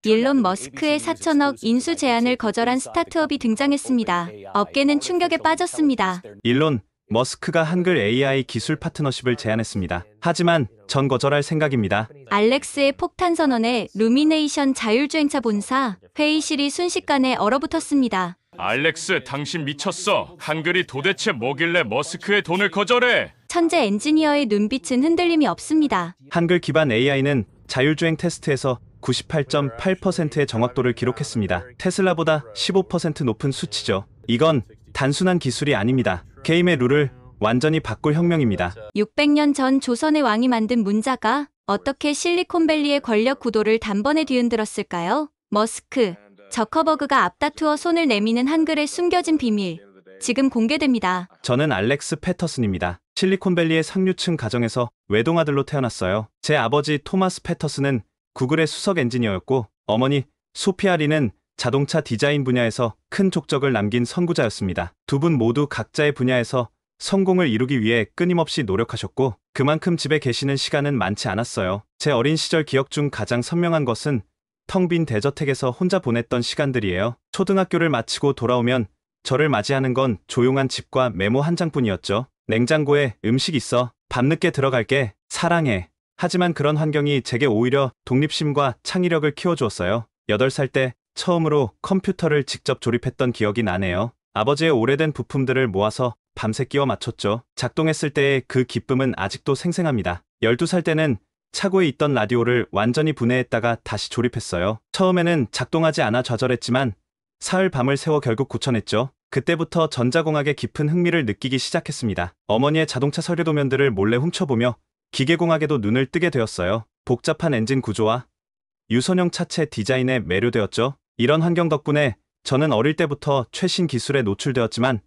일론 머스크의 4천억 인수 제안을 거절한 스타트업이 등장했습니다. 업계는 충격에 빠졌습니다. 일론 머스크가 한글 AI 기술 파트너십을 제안했습니다. 하지만 전 거절할 생각입니다. 알렉스의 폭탄 선언에 루미네이션 자율주행차 본사 회의실이 순식간에 얼어붙었습니다. 알렉스, 당신 미쳤어. 한글이 도대체 뭐길래 머스크의 돈을 거절해? 천재 엔지니어의 눈빛은 흔들림이 없습니다. 한글 기반 AI는 자율주행 테스트에서 98.8%의 정확도를 기록했습니다. 테슬라보다 15% 높은 수치죠. 이건 단순한 기술이 아닙니다. 게임의 룰을 완전히 바꿀 혁명입니다. 600년 전 조선의 왕이 만든 문자가 어떻게 실리콘밸리의 권력 구도를 단번에 뒤흔들었을까요? 머스크, 저커버그가 앞다투어 손을 내미는 한글의 숨겨진 비밀. 지금 공개됩니다. 저는 알렉스 패터슨입니다. 실리콘밸리의 상류층 가정에서 외동아들로 태어났어요. 제 아버지 토마스 패터슨은 구글의 수석 엔지니어였고 어머니 소피아 리는 자동차 디자인 분야에서 큰 족적을 남긴 선구자였습니다. 두 분 모두 각자의 분야에서 성공을 이루기 위해 끊임없이 노력하셨고 그만큼 집에 계시는 시간은 많지 않았어요. 제 어린 시절 기억 중 가장 선명한 것은 텅 빈 대저택에서 혼자 보냈던 시간들이에요. 초등학교를 마치고 돌아오면 저를 맞이하는 건 조용한 집과 메모 한 장뿐이었죠. 냉장고에 음식 있어. 밤늦게 들어갈게. 사랑해. 하지만 그런 환경이 제게 오히려 독립심과 창의력을 키워주었어요. 8살 때 처음으로 컴퓨터를 직접 조립했던 기억이 나네요. 아버지의 오래된 부품들을 모아서 밤새 끼워 맞췄죠. 작동했을 때의 그 기쁨은 아직도 생생합니다. 12살 때는 차고에 있던 라디오를 완전히 분해했다가 다시 조립했어요. 처음에는 작동하지 않아 좌절했지만 사흘 밤을 새워 결국 고쳐냈죠. 그때부터 전자공학에 깊은 흥미를 느끼기 시작했습니다. 어머니의 자동차 서류 도면들을 몰래 훔쳐보며 기계공학에도 눈을 뜨게 되었어요. 복잡한 엔진 구조와 유선형 차체 디자인에 매료되었죠. 이런 환경 덕분에 저는 어릴 때부터 최신 기술에 노출되었지만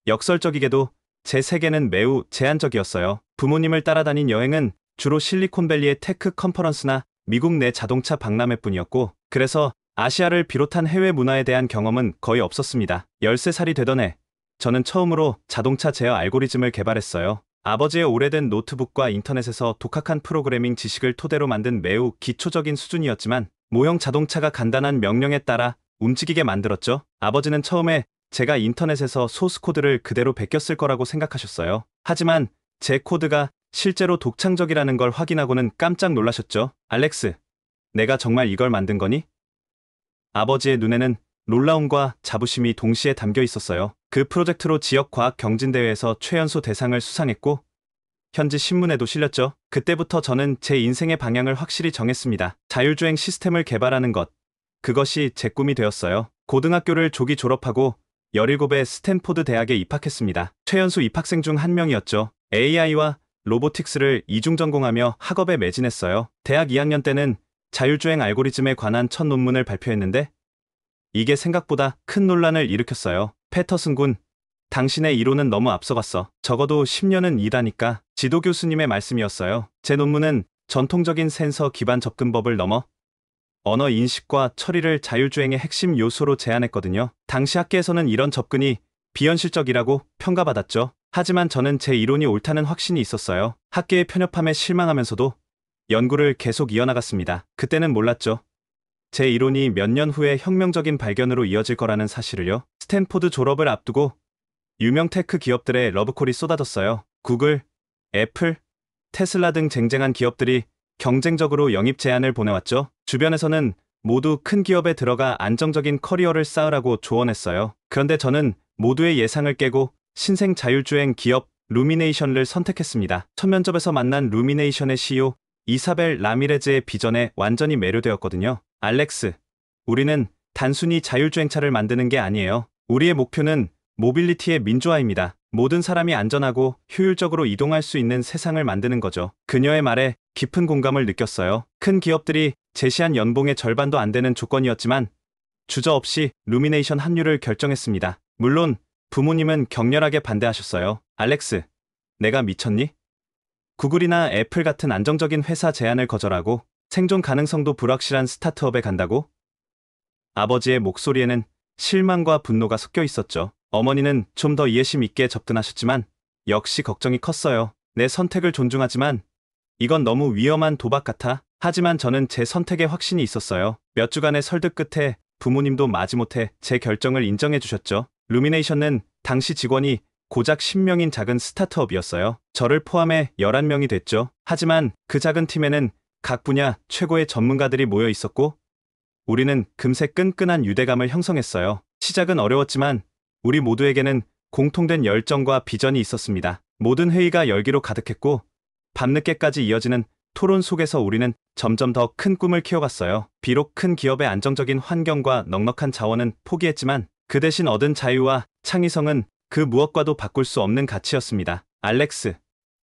역설적이게도 제 세계는 매우 제한적이었어요. 부모님을 따라다닌 여행은 주로 실리콘밸리의 테크 컨퍼런스나 미국 내 자동차 박람회뿐이었고 그래서 아시아를 비롯한 해외 문화에 대한 경험은 거의 없었습니다. 13살이 되던 해 저는 처음으로 자동차 제어 알고리즘을 개발했어요. 아버지의 오래된 노트북과 인터넷에서 독학한 프로그래밍 지식을 토대로 만든 매우 기초적인 수준이었지만 모형 자동차가 간단한 명령에 따라 움직이게 만들었죠. 아버지는 처음에 제가 인터넷에서 소스 코드를 그대로 베꼈을 거라고 생각하셨어요. 하지만 제 코드가 실제로 독창적이라는 걸 확인하고는 깜짝 놀라셨죠. 알렉스, 내가 정말 이걸 만든 거니? 아버지의 눈에는 놀라움과 자부심이 동시에 담겨 있었어요. 그 프로젝트로 지역 과학 경진대회에서 최연소 대상을 수상했고 현지 신문에도 실렸죠. 그때부터 저는 제 인생의 방향을 확실히 정했습니다. 자율주행 시스템을 개발하는 것. 그것이 제 꿈이 되었어요. 고등학교를 조기 졸업하고 17에 스탠포드 대학에 입학했습니다. 최연소 입학생 중 한 명이었죠. AI와 로보틱스를 이중 전공하며 학업에 매진했어요. 대학 2학년 때는 자율주행 알고리즘에 관한 첫 논문을 발표했는데 이게 생각보다 큰 논란을 일으켰어요. 패터슨 군, 당신의 이론은 너무 앞서갔어. 적어도 10년은 일하니까. 지도 교수님의 말씀이었어요. 제 논문은 전통적인 센서 기반 접근법을 넘어 언어 인식과 처리를 자율주행의 핵심 요소로 제안했거든요. 당시 학계에서는 이런 접근이 비현실적이라고 평가받았죠. 하지만 저는 제 이론이 옳다는 확신이 있었어요. 학계의 편협함에 실망하면서도 연구를 계속 이어나갔습니다. 그때는 몰랐죠. 제 이론이 몇 년 후에 혁명적인 발견으로 이어질 거라는 사실을요. 스탠포드 졸업을 앞두고 유명 테크 기업들의 러브콜이 쏟아졌어요. 구글, 애플, 테슬라 등 쟁쟁한 기업들이 경쟁적으로 영입 제안을 보내왔죠. 주변에서는 모두 큰 기업에 들어가 안정적인 커리어를 쌓으라고 조언했어요. 그런데 저는 모두의 예상을 깨고 신생 자율주행 기업 루미네이션을 선택했습니다. 첫 면접에서 만난 루미네이션의 CEO 이사벨 라미레즈의 비전에 완전히 매료되었거든요. 알렉스, 우리는 단순히 자율주행차를 만드는 게 아니에요. 우리의 목표는 모빌리티의 민주화입니다. 모든 사람이 안전하고 효율적으로 이동할 수 있는 세상을 만드는 거죠. 그녀의 말에 깊은 공감을 느꼈어요. 큰 기업들이 제시한 연봉의 절반도 안 되는 조건이었지만 주저없이 루미네이션 합류를 결정했습니다. 물론 부모님은 격렬하게 반대하셨어요. 알렉스, 내가 미쳤니? 구글이나 애플 같은 안정적인 회사 제안을 거절하고 생존 가능성도 불확실한 스타트업에 간다고? 아버지의 목소리에는 실망과 분노가 섞여 있었죠. 어머니는 좀 더 이해심 있게 접근하셨지만 역시 걱정이 컸어요. 내 선택을 존중하지만 이건 너무 위험한 도박 같아. 하지만 저는 제 선택에 확신이 있었어요. 몇 주간의 설득 끝에 부모님도 마지못해 제 결정을 인정해 주셨죠. 루미네이션은 당시 직원이 고작 10명인 작은 스타트업이었어요. 저를 포함해 11명이 됐죠. 하지만 그 작은 팀에는 각 분야 최고의 전문가들이 모여 있었고 우리는 금세 끈끈한 유대감을 형성했어요. 시작은 어려웠지만 우리 모두에게는 공통된 열정과 비전이 있었습니다. 모든 회의가 열기로 가득했고 밤늦게까지 이어지는 토론 속에서 우리는 점점 더 큰 꿈을 키워갔어요. 비록 큰 기업의 안정적인 환경과 넉넉한 자원은 포기했지만 그 대신 얻은 자유와 창의성은 그 무엇과도 바꿀 수 없는 가치였습니다. 알렉스,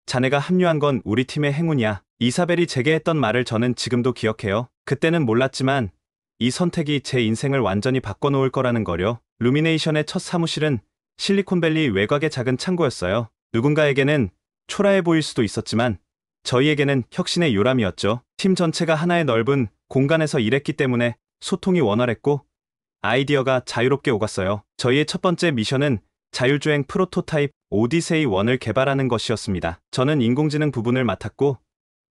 자네가 합류한 건 우리 팀의 행운이야. 이사벨이 제게 했던 말을 저는 지금도 기억해요. 그때는 몰랐지만 이 선택이 제 인생을 완전히 바꿔놓을 거라는 거요. 루미네이션의 첫 사무실은 실리콘밸리 외곽의 작은 창고였어요. 누군가에게는 초라해 보일 수도 있었지만 저희에게는 혁신의 요람이었죠. 팀 전체가 하나의 넓은 공간에서 일했기 때문에 소통이 원활했고 아이디어가 자유롭게 오갔어요. 저희의 첫 번째 미션은 자율주행 프로토타입 오디세이 1을 개발하는 것이었습니다. 저는 인공지능 부분을 맡았고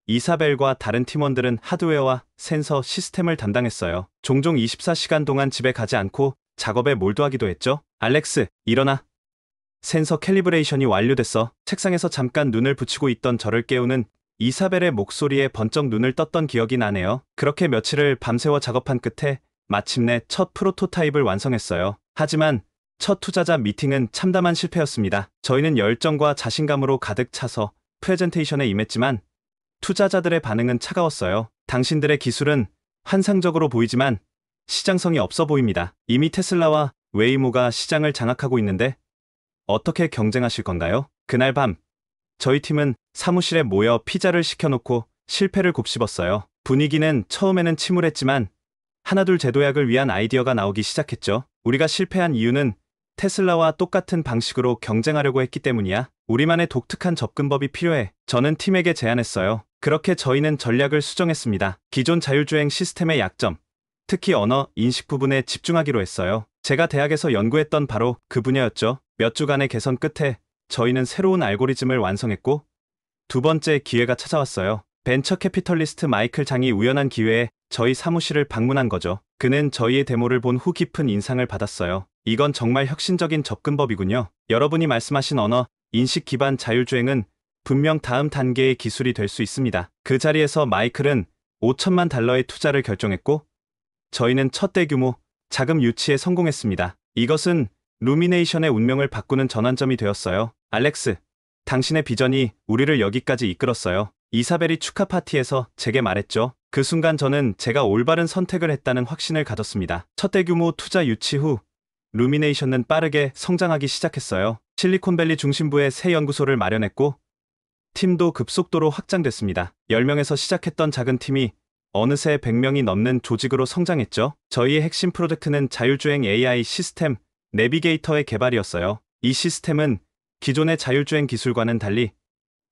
이사벨과 다른 팀원들은 하드웨어와 센서 시스템을 담당했어요. 종종 24시간 동안 집에 가지 않고 작업에 몰두하기도 했죠. 알렉스, 일어나. 센서 캘리브레이션이 완료됐어. 책상에서 잠깐 눈을 붙이고 있던 저를 깨우는 이사벨의 목소리에 번쩍 눈을 떴던 기억이 나네요. 그렇게 며칠을 밤새워 작업한 끝에 마침내 첫 프로토타입을 완성했어요. 하지만 첫 투자자 미팅은 참담한 실패였습니다. 저희는 열정과 자신감으로 가득 차서 프레젠테이션에 임했지만 투자자들의 반응은 차가웠어요. 당신들의 기술은 환상적으로 보이지만 시장성이 없어 보입니다. 이미 테슬라와 웨이모가 시장을 장악하고 있는데 어떻게 경쟁하실 건가요? 그날 밤 저희 팀은 사무실에 모여 피자를 시켜놓고 실패를 곱씹었어요. 분위기는 처음에는 침울했지만 하나둘 제도약을 위한 아이디어가 나오기 시작했죠. 우리가 실패한 이유는 테슬라와 똑같은 방식으로 경쟁하려고 했기 때문이야. 우리만의 독특한 접근법이 필요해. 저는 팀에게 제안했어요. 그렇게 저희는 전략을 수정했습니다. 기존 자율주행 시스템의 약점, 특히 언어 인식 부분에 집중하기로 했어요. 제가 대학에서 연구했던 바로 그 분야였죠. 몇 주간의 개선 끝에 저희는 새로운 알고리즘을 완성했고 두 번째 기회가 찾아왔어요. 벤처 캐피털리스트 마이클 장이 우연한 기회에 저희 사무실을 방문한 거죠. 그는 저희의 데모를 본 후 깊은 인상을 받았어요. 이건 정말 혁신적인 접근법이군요. 여러분이 말씀하신 언어 인식 기반 자율주행은 분명 다음 단계의 기술이 될 수 있습니다. 그 자리에서 마이클은 $5천만 투자를 결정했고 저희는 첫 대규모 자금 유치에 성공했습니다. 이것은 루미네이션의 운명을 바꾸는 전환점이 되었어요. 알렉스, 당신의 비전이 우리를 여기까지 이끌었어요. 이사벨이 축하 파티에서 제게 말했죠. 그 순간 저는 제가 올바른 선택을 했다는 확신을 가졌습니다. 첫 대규모 투자 유치 후 루미네이션은 빠르게 성장하기 시작했어요. 실리콘밸리 중심부에 새 연구소를 마련했고 팀도 급속도로 확장됐습니다. 10명에서 시작했던 작은 팀이 어느새 100명이 넘는 조직으로 성장했죠. 저희의 핵심 프로젝트는 자율주행 AI 시스템 내비게이터의 개발이었어요. 이 시스템은 기존의 자율주행 기술과는 달리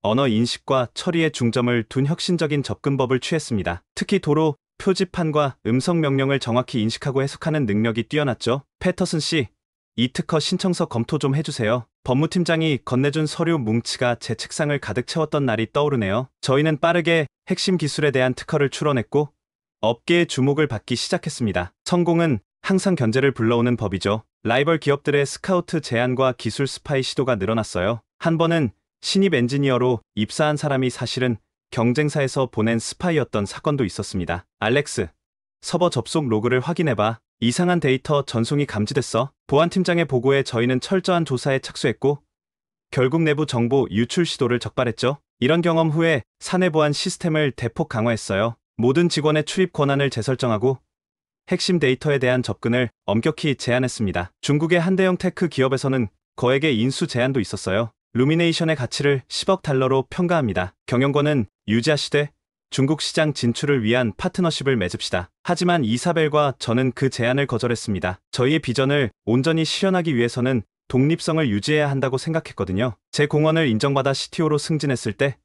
언어 인식과 처리에 중점을 둔 혁신적인 접근법을 취했습니다. 특히 도로 표지판과 음성 명령을 정확히 인식하고 해석하는 능력이 뛰어났죠. 패터슨 씨, 이 특허 신청서 검토 좀 해주세요. 법무팀장이 건네준 서류 뭉치가 제 책상을 가득 채웠던 날이 떠오르네요. 저희는 빠르게 핵심 기술에 대한 특허를 출원했고 업계의 주목을 받기 시작했습니다. 성공은 항상 견제를 불러오는 법이죠. 라이벌 기업들의 스카우트 제안과 기술 스파이 시도가 늘어났어요. 한 번은 신입 엔지니어로 입사한 사람이 사실은 경쟁사에서 보낸 스파이였던 사건도 있었습니다. 알렉스, 서버 접속 로그를 확인해봐. 이상한 데이터 전송이 감지됐어. 보안팀장의 보고에 저희는 철저한 조사에 착수했고 결국 내부 정보 유출 시도를 적발했죠. 이런 경험 후에 사내 보안 시스템을 대폭 강화했어요. 모든 직원의 출입 권한을 재설정하고 핵심 데이터에 대한 접근을 엄격히 제한했습니다. 중국의 한 대형 테크 기업에서는 거액의 인수 제한도 있었어요. 루미네이션의 가치를 $10억 평가합니다. 경영권은 유지하시되 중국 시장 진출을 위한 파트너십을 맺읍시다. 하지만 이사벨과 저는 그 제안을 거절했습니다. 저희의 비전을 온전히 실현하기 위해서는 독립성을 유지해야 한다고 생각했거든요. 제 공헌을 인정받아 CTO로 승진했을 때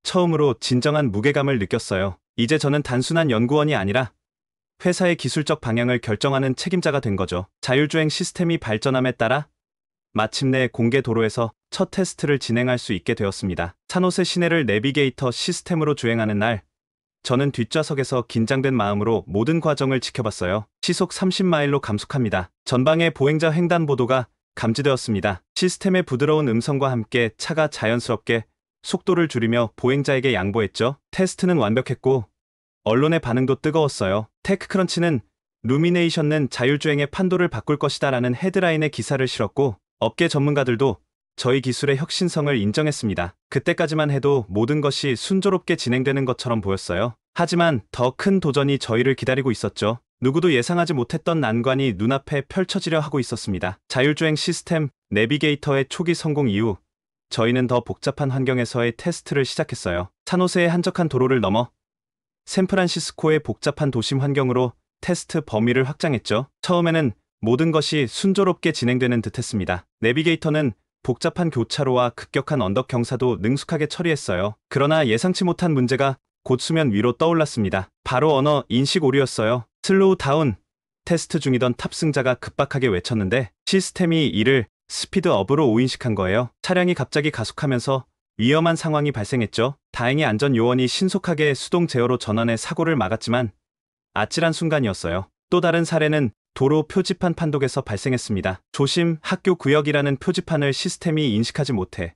처음으로 진정한 무게감을 느꼈어요. 이제 저는 단순한 연구원이 아니라 회사의 기술적 방향을 결정하는 책임자가 된 거죠. 자율주행 시스템이 발전함에 따라 마침내 공개 도로에서 첫 테스트를 진행할 수 있게 되었습니다. 산호세 시내를 내비게이터 시스템으로 주행하는 날, 저는 뒷좌석에서 긴장된 마음으로 모든 과정을 지켜봤어요. 시속 30마일로 감속합니다. 전방에 보행자 횡단 보도가 감지되었습니다. 시스템의 부드러운 음성과 함께 차가 자연스럽게 속도를 줄이며 보행자에게 양보했죠. 테스트는 완벽했고 언론의 반응도 뜨거웠어요. 테크크런치는 루미네이션은 자율주행의 판도를 바꿀 것이다 라는 헤드라인의 기사를 실었고 업계 전문가들도 저희 기술의 혁신성을 인정했습니다. 그때까지만 해도 모든 것이 순조롭게 진행되는 것처럼 보였어요. 하지만 더 큰 도전이 저희를 기다리고 있었죠. 누구도 예상하지 못했던 난관이 눈앞에 펼쳐지려 하고 있었습니다. 자율주행 시스템 내비게이터의 초기 성공 이후 저희는 더 복잡한 환경에서의 테스트를 시작했어요. 산호세의 한적한 도로를 넘어 샌프란시스코의 복잡한 도심 환경으로 테스트 범위를 확장했죠. 처음에는 모든 것이 순조롭게 진행되는 듯했습니다. 내비게이터는 복잡한 교차로와 급격한 언덕 경사도 능숙하게 처리했어요. 그러나 예상치 못한 문제가 곧 수면 위로 떠올랐습니다. 바로 언어 인식 오류였어요. 슬로우 다운 테스트 중이던 탑승자가 급박하게 외쳤는데 시스템이 이를 스피드업으로 오인식한 거예요. 차량이 갑자기 가속하면서 위험한 상황이 발생했죠. 다행히 안전 요원이 신속하게 수동 제어로 전환해 사고를 막았지만 아찔한 순간이었어요. 또 다른 사례는 도로 표지판 판독에서 발생했습니다. 조심 학교 구역이라는 표지판을 시스템이 인식하지 못해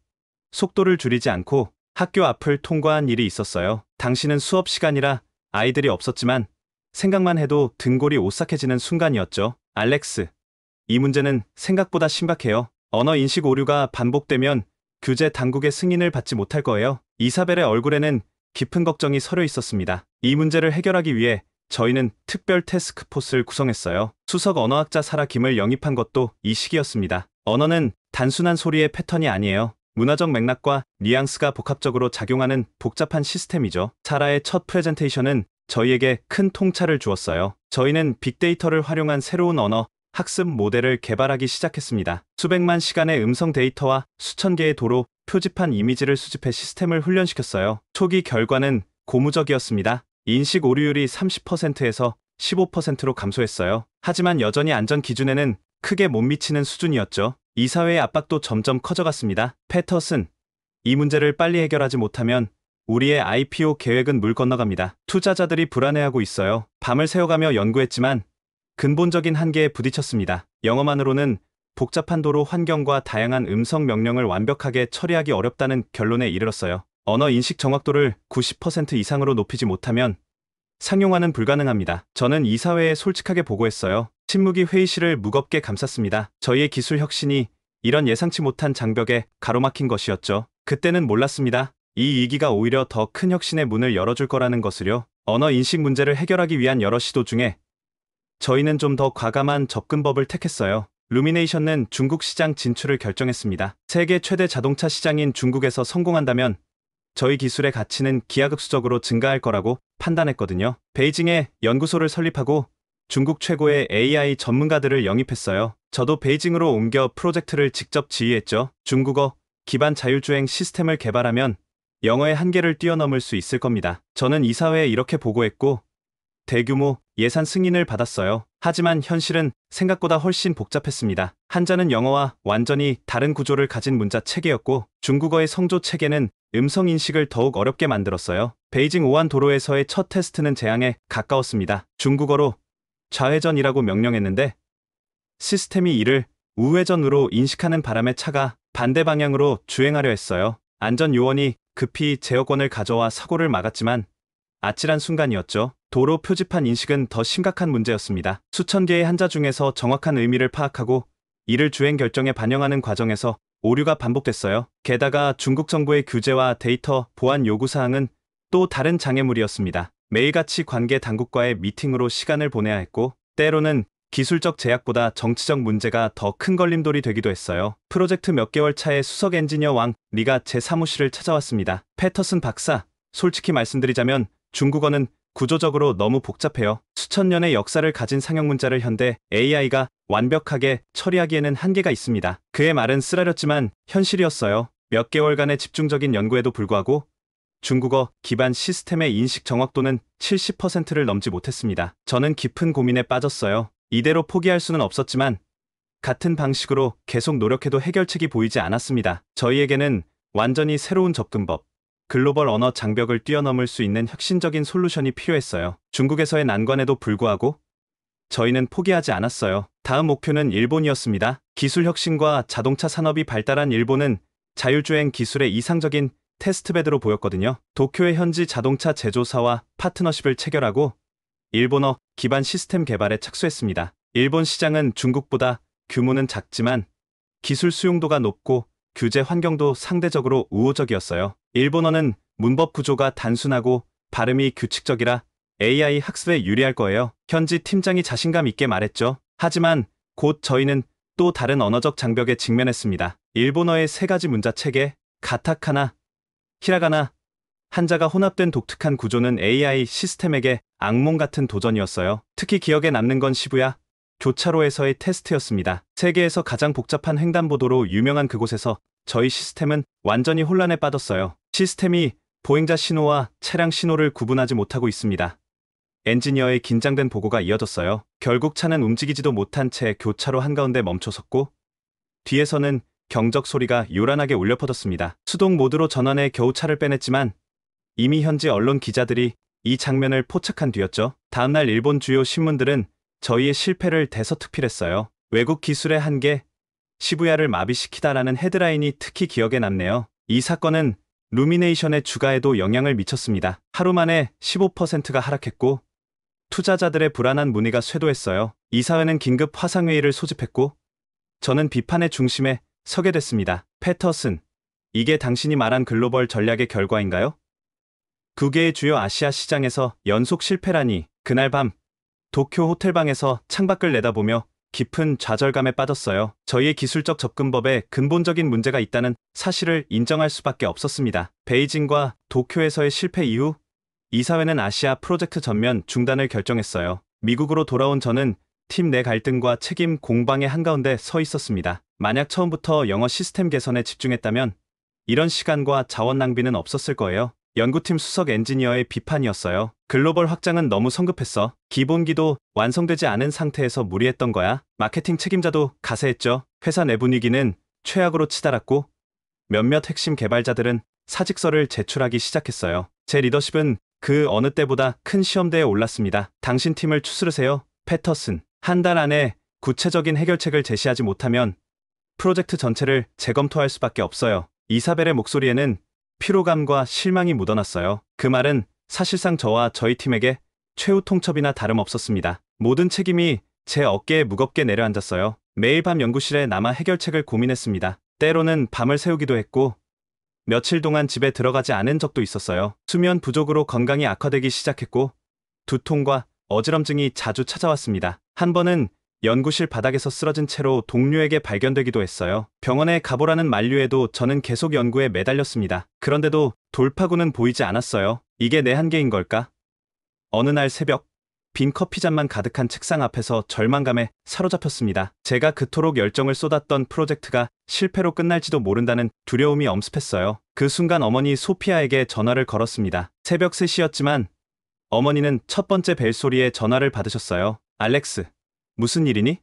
속도를 줄이지 않고 학교 앞을 통과한 일이 있었어요. 당시는 수업 시간이라 아이들이 없었지만 생각만 해도 등골이 오싹해지는 순간이었죠. 알렉스, 이 문제는 생각보다 심각해요. 언어 인식 오류가 반복되면 규제 당국의 승인을 받지 못할 거예요. 이사벨의 얼굴에는 깊은 걱정이 서려 있었습니다. 이 문제를 해결하기 위해 저희는 특별 태스크포스를 구성했어요. 수석 언어학자 사라 김을 영입한 것도 이 시기였습니다. 언어는 단순한 소리의 패턴이 아니에요. 문화적 맥락과 뉘앙스가 복합적으로 작용하는 복잡한 시스템이죠. 사라의 첫 프레젠테이션은 저희에게 큰 통찰을 주었어요. 저희는 빅데이터를 활용한 새로운 언어 학습 모델을 개발하기 시작했습니다. 수백만 시간의 음성 데이터와 수천 개의 도로 표지판 이미지를 수집해 시스템을 훈련시켰어요. 초기 결과는 고무적이었습니다. 인식 오류율이 30%에서 15%로 감소했어요. 하지만 여전히 안전 기준에는 크게 못 미치는 수준이었죠. 이사회의 압박도 점점 커져갔습니다. 패터슨, 이 문제를 빨리 해결하지 못하면 우리의 IPO 계획은 물 건너갑니다. 투자자들이 불안해하고 있어요. 밤을 새워가며 연구했지만 근본적인 한계에 부딪혔습니다. 영어만으로는 복잡한 도로 환경과 다양한 음성 명령을 완벽하게 처리하기 어렵다는 결론에 이르렀어요. 언어 인식 정확도를 90% 이상으로 높이지 못하면 상용화는 불가능합니다. 저는 이사회에 솔직하게 보고했어요. 침묵이 회의실을 무겁게 감쌌습니다. 저희의 기술 혁신이 이런 예상치 못한 장벽에 가로막힌 것이었죠. 그때는 몰랐습니다. 이 위기가 오히려 더 큰 혁신의 문을 열어줄 거라는 것을요. 언어 인식 문제를 해결하기 위한 여러 시도 중에 저희는 좀 더 과감한 접근법을 택했어요. 루미네이션은 중국 시장 진출을 결정했습니다. 세계 최대 자동차 시장인 중국에서 성공한다면 저희 기술의 가치는 기하급수적으로 증가할 거라고 판단했거든요. 베이징에 연구소를 설립하고 중국 최고의 AI 전문가들을 영입했어요. 저도 베이징으로 옮겨 프로젝트를 직접 지휘했죠. 중국어 기반 자율주행 시스템을 개발하면 영어의 한계를 뛰어넘을 수 있을 겁니다. 저는 이사회에 이렇게 보고했고 대규모 예산 승인을 받았어요. 하지만 현실은 생각보다 훨씬 복잡했습니다. 한자는 영어와 완전히 다른 구조를 가진 문자 체계였고 중국어의 성조 체계는 음성 인식을 더욱 어렵게 만들었어요. 베이징 오한 도로에서의 첫 테스트는 재앙에 가까웠습니다. 중국어로 좌회전이라고 명령했는데 시스템이 이를 우회전으로 인식하는 바람에 차가 반대 방향으로 주행하려 했어요. 안전 요원이 급히 제어권을 가져와 사고를 막았지만 아찔한 순간이었죠. 도로 표지판 인식은 더 심각한 문제였습니다. 수천 개의 한자 중에서 정확한 의미를 파악하고 이를 주행 결정에 반영하는 과정에서 오류가 반복됐어요. 게다가 중국 정부의 규제와 데이터 보안 요구사항은 또 다른 장애물이었습니다. 매일같이 관계 당국과의 미팅으로 시간을 보내야 했고 때로는 기술적 제약보다 정치적 문제가 더 큰 걸림돌이 되기도 했어요. 프로젝트 몇 개월 차에 수석 엔지니어 왕 리가 제 사무실을 찾아왔습니다. 패터슨 박사, 솔직히 말씀드리자면 중국어는 구조적으로 너무 복잡해요. 수천 년의 역사를 가진 상형 문자를 현대 AI가 완벽하게 처리하기에는 한계가 있습니다. 그의 말은 쓰라렸지만 현실이었어요. 몇 개월간의 집중적인 연구에도 불구하고 중국어 기반 시스템의 인식 정확도는 70%를 넘지 못했습니다. 저는 깊은 고민에 빠졌어요. 이대로 포기할 수는 없었지만 같은 방식으로 계속 노력해도 해결책이 보이지 않았습니다. 저희에게는 완전히 새로운 접근법, 글로벌 언어 장벽을 뛰어넘을 수 있는 혁신적인 솔루션이 필요했어요. 중국에서의 난관에도 불구하고 저희는 포기하지 않았어요. 다음 목표는 일본이었습니다. 기술 혁신과 자동차 산업이 발달한 일본은 자율주행 기술의 이상적인 테스트베드로 보였거든요. 도쿄의 현지 자동차 제조사와 파트너십을 체결하고 일본어 기반 시스템 개발에 착수했습니다. 일본 시장은 중국보다 규모는 작지만 기술 수용도가 높고 규제 환경도 상대적으로 우호적이었어요. 일본어는 문법 구조가 단순하고 발음이 규칙적이라 AI 학습에 유리할 거예요. 현지 팀장이 자신감 있게 말했죠. 하지만 곧 저희는 또 다른 언어적 장벽에 직면했습니다. 일본어의 세 가지 문자 체계, 가타카나, 히라가나, 한자가 혼합된 독특한 구조는 AI 시스템에게 악몽 같은 도전이었어요. 특히 기억에 남는 건 시부야 교차로에서의 테스트였습니다. 세계에서 가장 복잡한 횡단보도로 유명한 그곳에서 저희 시스템은 완전히 혼란에 빠졌어요. 시스템이 보행자 신호와 차량 신호를 구분하지 못하고 있습니다. 엔지니어의 긴장된 보고가 이어졌어요. 결국 차는 움직이지도 못한 채 교차로 한가운데 멈춰섰고 뒤에서는 경적 소리가 요란하게 울려 퍼졌습니다. 수동 모드로 전원해 겨우 차를 빼냈지만 이미 현지 언론 기자들이 이 장면을 포착한 뒤였죠. 다음날 일본 주요 신문들은 저희의 실패를 대서특필했어요. 외국 기술의 한계, 시부야를 마비시키다라는 헤드라인이 특히 기억에 남네요. 이 사건은 루미네이션의 주가에도 영향을 미쳤습니다. 하루 만에 15%가 하락했고 투자자들의 불안한 문의가 쇄도했어요. 이사회는 긴급 화상회의를 소집했고 저는 비판의 중심에 서게 됐습니다. 패터슨, 이게 당신이 말한 글로벌 전략의 결과인가요? 9개의 주요 아시아 시장에서 연속 실패라니. 그날 밤 도쿄 호텔방에서 창밖을 내다보며 깊은 좌절감에 빠졌어요. 저희의 기술적 접근법에 근본적인 문제가 있다는 사실을 인정할 수밖에 없었습니다. 베이징과 도쿄에서의 실패 이후 이사회는 아시아 프로젝트 전면 중단을 결정했어요. 미국으로 돌아온 저는 팀 내 갈등과 책임 공방의 한가운데 서 있었습니다. 만약 처음부터 영어 시스템 개선에 집중했다면 이런 시간과 자원 낭비는 없었을 거예요. 연구팀 수석 엔지니어의 비판이었어요. 글로벌 확장은 너무 성급했어. 기본기도 완성되지 않은 상태에서 무리했던 거야. 마케팅 책임자도 가세했죠. 회사 내 분위기는 최악으로 치달았고 몇몇 핵심 개발자들은 사직서를 제출하기 시작했어요. 제 리더십은 그 어느 때보다 큰 시험대에 올랐습니다. 당신 팀을 추스르세요, 패터슨. 한 달 안에 구체적인 해결책을 제시하지 못하면 프로젝트 전체를 재검토할 수밖에 없어요. 이사벨의 목소리에는 피로감과 실망이 묻어났어요. 그 말은 사실상 저와 저희 팀에게 최후 통첩이나 다름없었습니다. 모든 책임이 제 어깨에 무겁게 내려앉았어요. 매일 밤 연구실에 남아 해결책을 고민했습니다. 때로는 밤을 새우기도 했고 며칠 동안 집에 들어가지 않은 적도 있었어요. 수면 부족으로 건강이 악화되기 시작했고 두통과 어지럼증이 자주 찾아왔습니다. 한 번은 연구실 바닥에서 쓰러진 채로 동료에게 발견되기도 했어요. 병원에 가보라는 만류에도 저는 계속 연구에 매달렸습니다. 그런데도 돌파구는 보이지 않았어요. 이게 내 한계인 걸까? 어느 날 새벽, 빈 커피잔만 가득한 책상 앞에서 절망감에 사로잡혔습니다. 제가 그토록 열정을 쏟았던 프로젝트가 실패로 끝날지도 모른다는 두려움이 엄습했어요. 그 순간 어머니 소피아에게 전화를 걸었습니다. 새벽 3시였지만 어머니는 첫 번째 벨소리에 전화를 받으셨어요. 알렉스, 무슨 일이니?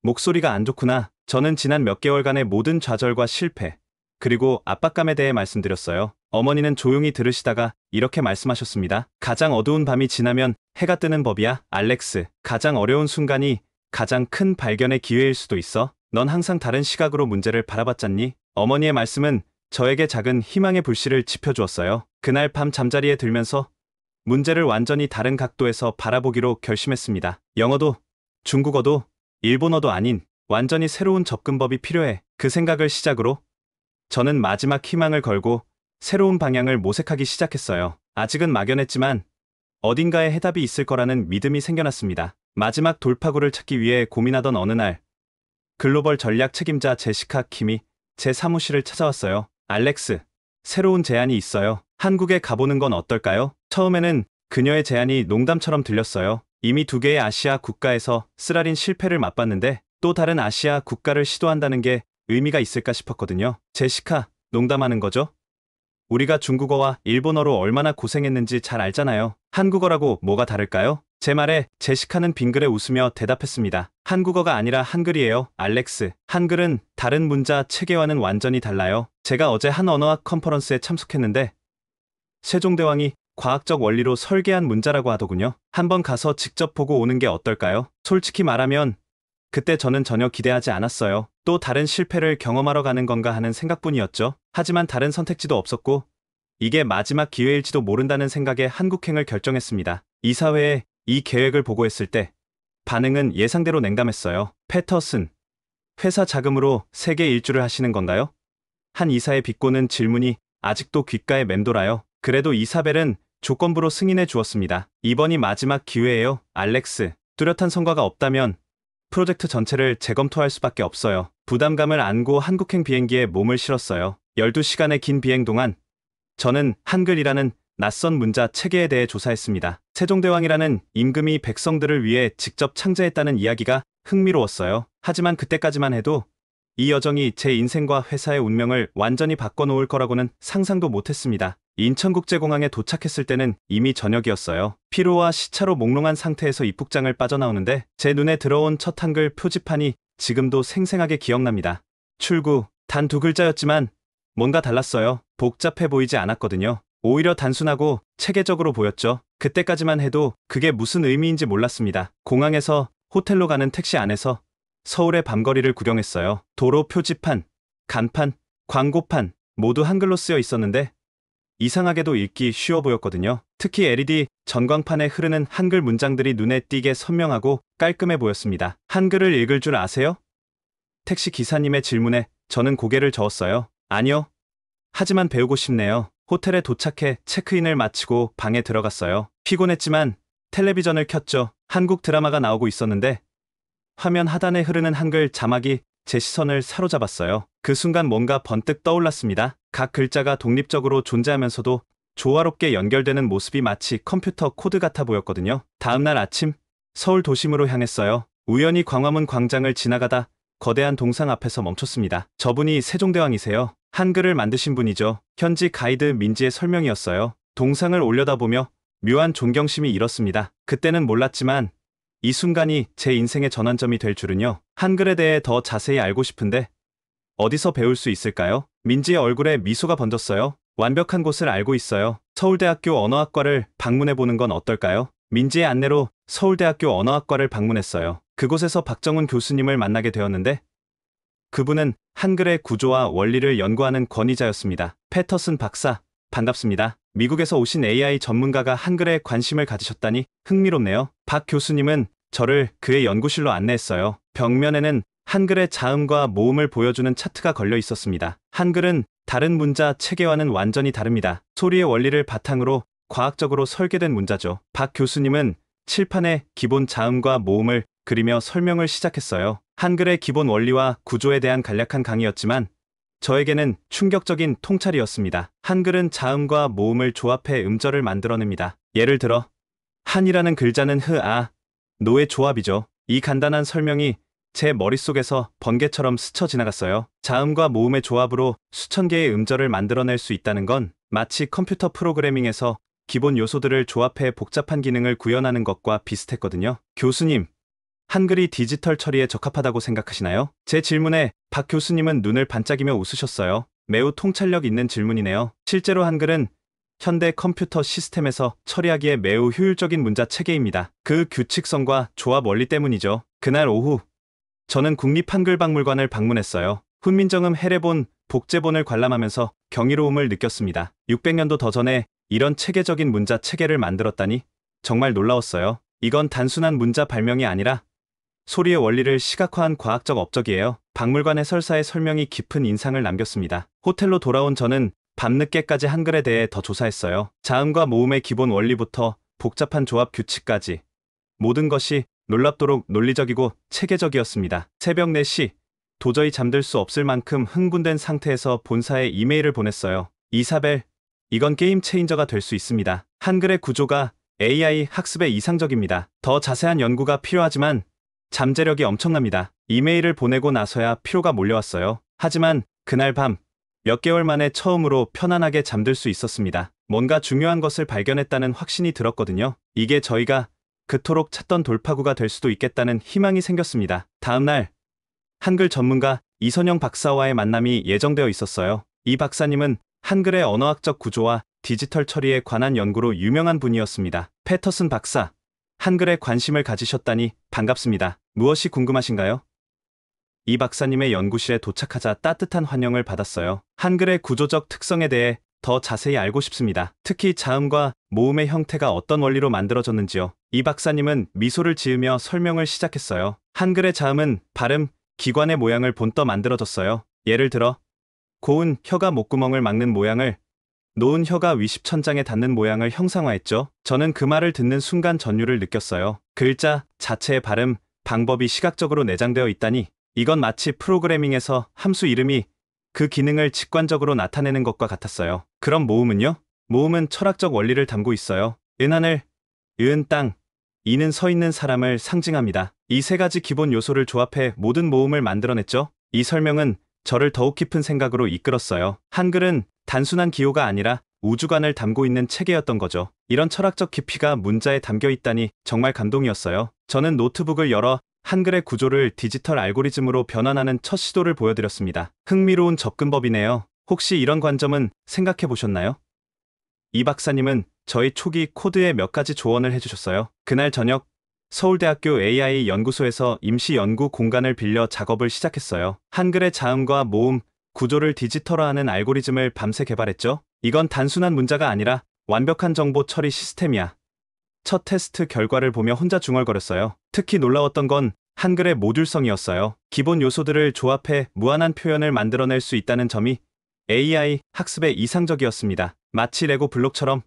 목소리가 안 좋구나. 저는 지난 몇 개월간의 모든 좌절과 실패, 그리고 압박감에 대해 말씀드렸어요. 어머니는 조용히 들으시다가 이렇게 말씀하셨습니다. 가장 어두운 밤이 지나면 해가 뜨는 법이야, 알렉스. 가장 어려운 순간이 가장 큰 발견의 기회일 수도 있어. 넌 항상 다른 시각으로 문제를 바라봤잖니? 어머니의 말씀은 저에게 작은 희망의 불씨를 지펴주었어요. 그날 밤 잠자리에 들면서 문제를 완전히 다른 각도에서 바라보기로 결심했습니다. 영어도 중국어도 일본어도 아닌 완전히 새로운 접근법이 필요해. 그 생각을 시작으로 저는 마지막 희망을 걸고 새로운 방향을 모색하기 시작했어요. 아직은 막연했지만 어딘가에 해답이 있을 거라는 믿음이 생겨났습니다. 마지막 돌파구를 찾기 위해 고민하던 어느 날 글로벌 전략 책임자 제시카 킴이 제 사무실을 찾아왔어요. 알렉스, 새로운 제안이 있어요. 한국에 가보는 건 어떨까요? 처음에는 그녀의 제안이 농담처럼 들렸어요. 이미 2개의 아시아 국가에서 쓰라린 실패를 맛봤는데 또 다른 아시아 국가를 시도한다는 게 의미가 있을까 싶었거든요. 제시카, 농담하는 거죠? 우리가 중국어와 일본어로 얼마나 고생했는지 잘 알잖아요. 한국어라고 뭐가 다를까요? 제 말에 제시카는 빙그레 웃으며 대답했습니다. 한국어가 아니라 한글이에요, 알렉스. 한글은 다른 문자 체계와는 완전히 달라요. 제가 어제 한 언어학 컨퍼런스에 참석했는데 세종대왕이 과학적 원리로 설계한 문자라고 하더군요. 한번 가서 직접 보고 오는 게 어떨까요? 솔직히 말하면 그때 저는 전혀 기대하지 않았어요. 또 다른 실패를 경험하러 가는 건가 하는 생각뿐이었죠. 하지만 다른 선택지도 없었고 이게 마지막 기회일지도 모른다는 생각에 한국행을 결정했습니다. 이사회에 이 계획을 보고했을 때 반응은 예상대로 냉담했어요. 패터슨, 회사 자금으로 세계 일주를 하시는 건가요? 한 이사의 비꼬는 질문이 아직도 귓가에 맴돌아요. 그래도 이사벨은 조건부로 승인해 주었습니다. 이번이 마지막 기회예요, 알렉스. 뚜렷한 성과가 없다면 프로젝트 전체를 재검토할 수밖에 없어요. 부담감을 안고 한국행 비행기에 몸을 실었어요. 12시간의 긴 비행 동안 저는 한글이라는 낯선 문자 체계에 대해 조사했습니다. 세종대왕이라는 임금이 백성들을 위해 직접 창제했다는 이야기가 흥미로웠어요. 하지만 그때까지만 해도 이 여정이 제 인생과 회사의 운명을 완전히 바꿔놓을 거라고는 상상도 못했습니다. 인천국제공항에 도착했을 때는 이미 저녁이었어요. 피로와 시차로 몽롱한 상태에서 입국장을 빠져나오는데 제 눈에 들어온 첫 한글 표지판이 지금도 생생하게 기억납니다. 출구, 단 2글자였지만 뭔가 달랐어요. 복잡해 보이지 않았거든요. 오히려 단순하고 체계적으로 보였죠. 그때까지만 해도 그게 무슨 의미인지 몰랐습니다. 공항에서 호텔로 가는 택시 안에서 서울의 밤거리를 구경했어요. 도로 표지판, 간판, 광고판 모두 한글로 쓰여 있었는데 이상하게도 읽기 쉬워 보였거든요. 특히 LED 전광판에 흐르는 한글 문장들이 눈에 띄게 선명하고 깔끔해 보였습니다. 한글을 읽을 줄 아세요? 택시 기사님의 질문에 저는 고개를 저었어요. 아니요. 하지만 배우고 싶네요. 호텔에 도착해 체크인을 마치고 방에 들어갔어요. 피곤했지만 텔레비전을 켰죠. 한국 드라마가 나오고 있었는데 화면 하단에 흐르는 한글 자막이 제 시선을 사로잡았어요. 그 순간 뭔가 번뜩 떠올랐습니다. 각 글자가 독립적으로 존재하면서도 조화롭게 연결되는 모습이 마치 컴퓨터 코드 같아 보였거든요. 다음날 아침 서울 도심으로 향했어요. 우연히 광화문 광장을 지나가다 거대한 동상 앞에서 멈췄습니다. 저분이 세종대왕이세요. 한글을 만드신 분이죠. 현지 가이드 민지의 설명이었어요. 동상을 올려다보며 묘한 존경심이 일었습니다. 그때는 몰랐지만 이 순간이 제 인생의 전환점이 될 줄은요. 한글에 대해 더 자세히 알고 싶은데 어디서 배울 수 있을까요? 민지의 얼굴에 미소가 번졌어요. 완벽한 곳을 알고 있어요. 서울대학교 언어학과를 방문해보는 건 어떨까요? 민지의 안내로 서울대학교 언어학과를 방문했어요. 그곳에서 박정훈 교수님을 만나게 되었는데 그분은 한글의 구조와 원리를 연구하는 권위자였습니다. 패터슨 박사, 반갑습니다. 미국에서 오신 AI 전문가가 한글에 관심을 가지셨다니 흥미롭네요. 박 교수님은 저를 그의 연구실로 안내했어요. 벽면에는 한글의 자음과 모음을 보여주는 차트가 걸려 있었습니다. 한글은 다른 문자 체계와는 완전히 다릅니다. 소리의 원리를 바탕으로 과학적으로 설계된 문자죠. 박 교수님은 칠판에 기본 자음과 모음을 그리며 설명을 시작했어요. 한글의 기본 원리와 구조에 대한 간략한 강의였지만 저에게는 충격적인 통찰이었습니다. 한글은 자음과 모음을 조합해 음절을 만들어냅니다. 예를 들어 한이라는 글자는 흐, 아, 노의 조합이죠. 이 간단한 설명이 제 머릿속에서 번개처럼 스쳐 지나갔어요. 자음과 모음의 조합으로 수천 개의 음절을 만들어낼 수 있다는 건 마치 컴퓨터 프로그래밍에서 기본 요소들을 조합해 복잡한 기능을 구현하는 것과 비슷했거든요. 교수님, 한글이 디지털 처리에 적합하다고 생각하시나요? 제 질문에 박 교수님은 눈을 반짝이며 웃으셨어요. 매우 통찰력 있는 질문이네요. 실제로 한글은 현대 컴퓨터 시스템에서 처리하기에 매우 효율적인 문자 체계입니다. 그 규칙성과 조합 원리 때문이죠. 그날 오후 저는 국립한글박물관을 방문했어요. 훈민정음 해례본, 복제본을 관람하면서 경이로움을 느꼈습니다. 600년도 더 전에 이런 체계적인 문자 체계를 만들었다니 정말 놀라웠어요. 이건 단순한 문자 발명이 아니라 소리의 원리를 시각화한 과학적 업적이에요. 박물관 해설사의 설명이 깊은 인상을 남겼습니다. 호텔로 돌아온 저는 밤늦게까지 한글에 대해 더 조사했어요. 자음과 모음의 기본 원리부터 복잡한 조합 규칙까지 모든 것이 놀랍도록 논리적이고 체계적이었습니다. 새벽 4시 도저히 잠들 수 없을 만큼 흥분된 상태에서 본사에 이메일을 보냈어요. 이사벨, 이건 게임 체인저가 될 수 있습니다. 한글의 구조가 AI 학습에 이상적입니다. 더 자세한 연구가 필요하지만 잠재력이 엄청납니다. 이메일을 보내고 나서야 피로가 몰려왔어요. 하지만 그날 밤 몇 개월 만에 처음으로 편안하게 잠들 수 있었습니다. 뭔가 중요한 것을 발견했다는 확신이 들었거든요. 이게 저희가 그토록 찾던 돌파구가 될 수도 있겠다는 희망이 생겼습니다. 다음 날 한글 전문가 이선영 박사와의 만남이 예정되어 있었어요. 이 박사님은 한글의 언어학적 구조와 디지털 처리에 관한 연구로 유명한 분이었습니다. 패터슨 박사, 한글에 관심을 가지셨다니 반갑습니다. 무엇이 궁금하신가요? 이 박사님의 연구실에 도착하자 따뜻한 환영을 받았어요. 한글의 구조적 특성에 대해 더 자세히 알고 싶습니다. 특히 자음과 모음의 형태가 어떤 원리로 만들어졌는지요. 이 박사님은 미소를 지으며 설명을 시작했어요. 한글의 자음은 발음, 기관의 모양을 본떠 만들어졌어요. 예를 들어 고운 혀가 목구멍을 막는 모양을, 놓은 혀가 위십천장에 닿는 모양을 형상화했죠. 저는 그 말을 듣는 순간 전율을 느꼈어요. 글자 자체의 발음, 방법이 시각적으로 내장되어 있다니, 이건 마치 프로그래밍에서 함수 이름이 그 기능을 직관적으로 나타내는 것과 같았어요. 그럼 모음은요? 모음은 철학적 원리를 담고 있어요. 은하늘, 은 땅, 이는 서 있는 사람을 상징합니다. 이 세 가지 기본 요소를 조합해 모든 모음을 만들어냈죠. 이 설명은 저를 더욱 깊은 생각으로 이끌었어요. 한글은 단순한 기호가 아니라 우주관을 담고 있는 체계였던 거죠. 이런 철학적 깊이가 문자에 담겨 있다니 정말 감동이었어요. 저는 노트북을 열어 한글의 구조를 디지털 알고리즘으로 변환하는 첫 시도를 보여드렸습니다. 흥미로운 접근법이네요. 혹시 이런 관점은 생각해 보셨나요? 이 박사님은 저희 초기 코드에 몇 가지 조언을 해주셨어요. 그날 저녁 서울대학교 AI 연구소에서 임시 연구 공간을 빌려 작업을 시작했어요. 한글의 자음과 모음, 구조를 디지털화하는 알고리즘을 밤새 개발했죠. 이건 단순한 문자가 아니라 완벽한 정보 처리 시스템이야. 첫 테스트 결과를 보며 혼자 중얼거렸어요. 특히 놀라웠던 건 한글의 모듈성이었어요. 기본 요소들을 조합해 무한한 표현을 만들어낼 수 있다는 점이 AI 학습에 이상적이었습니다. 마치 레고 블록처럼